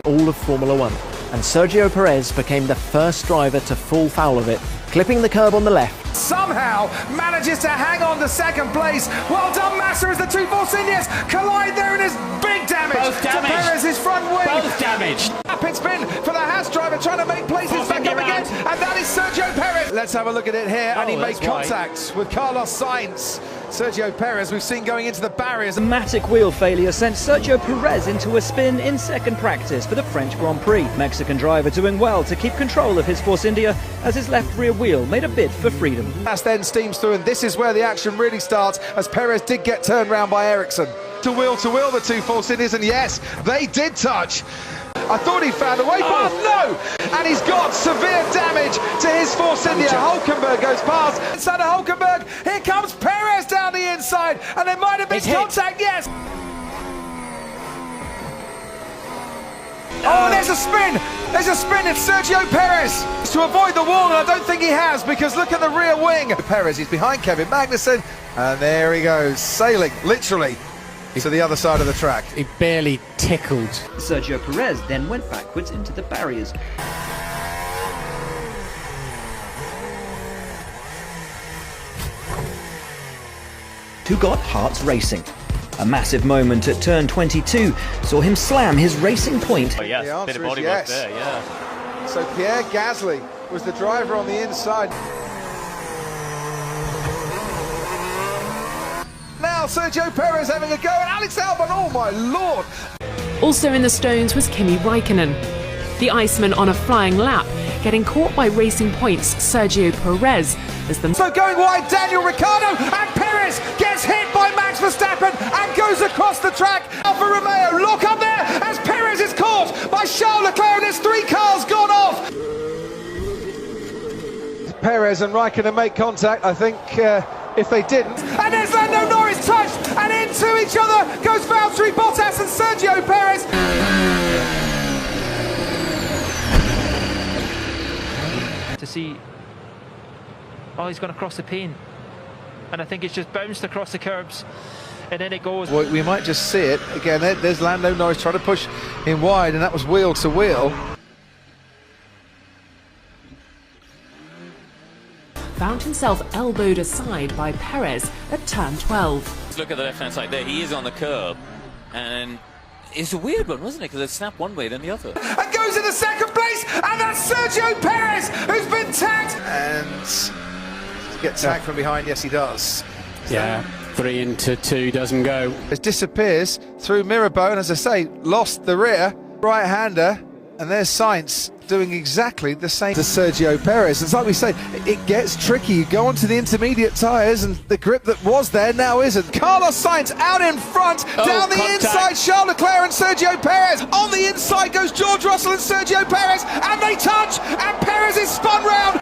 all of Formula One, and Sergio Perez became the first driver to fall foul of it, clipping the curb on the left. Somehow manages to hang on to second place. Well done, Massa, as the two Force Indians collide there, and there's big damage to Perez's front wing. Both damaged. Pit spin for the Haas driver, trying to make places back up again, and that is Sergio Perez. Let's have a look at it here, and he made contact with Carlos Sainz. Sergio Perez, we've seen going into the barriers. Dramatic wheel failure sent Sergio Perez into a spin in second practice for the French Grand Prix. Mexican driver doing well to keep control of his Force India as his left rear wheel made a bid for freedom. As then steams through, and this is where the action really starts, as Perez did get turned round by Ericsson. To wheel, the two Force Indians, and yes, they did touch. I thought he found a way, but no! And he's got severe damage to his Force India. Hulkenberg goes past. Inside of Hulkenberg, here comes Perez down the inside, and there might have been contact, yes! Oh, there's a spin! There's a spin, it's Sergio Perez! To avoid the wall, and I don't think he has, because look at the rear wing. Perez, he's behind Kevin Magnussen, and there he goes, sailing, literally, to the other side of the track. He barely tickled. Sergio Perez then went backwards into the barriers. Who got hearts racing. A massive moment at turn 22 saw him slam his racing point. Oh yes, the bit of answer body is work yes. there, yeah. So Pierre Gasly was the driver on the inside. Now Sergio Perez having a go, and Alex Albon, oh my lord! Also in the stones was Kimi Raikkonen. The Iceman on a flying lap, getting caught by Racing Point's Sergio Perez as the... So going wide, Daniel Ricciardo, and Perez gets hit by Max Verstappen and goes across the track. Alfa Romeo, look up there as Perez is caught by Charles Leclerc, and there's 3 cars gone off. Perez and Raikkonen make contact, I think. If they didn't, and there's Lando Norris touched, and into each other goes Valtteri Bottas and Sergio Perez. To see, oh, he's gone across the pin, and I think it's just bounced across the curbs, and then it goes. Well, we might just see it again. There's Lando Norris trying to push him wide, and that was wheel to wheel. found himself elbowed aside by Perez at turn 12. Look at the left-hand side there. He is on the curb, and it's a weird one, wasn't it? Because it snapped one way, then the other. And goes into second place, and that's Sergio Perez, who's been tagged. And to get tagged from behind, yes, he does. Yeah, 3 into 2 doesn't go. It disappears through Mirabone, as I say, lost the rear right-hander, and there's Sainz doing exactly the same to Sergio Perez. It's like we say, it gets tricky. You go onto the intermediate tyres, and the grip that was there now isn't. Carlos Sainz out in front, down the inside, Charles Leclerc and Sergio Perez. On the inside goes George Russell and Sergio Perez, and they touch, and Perez is spun round.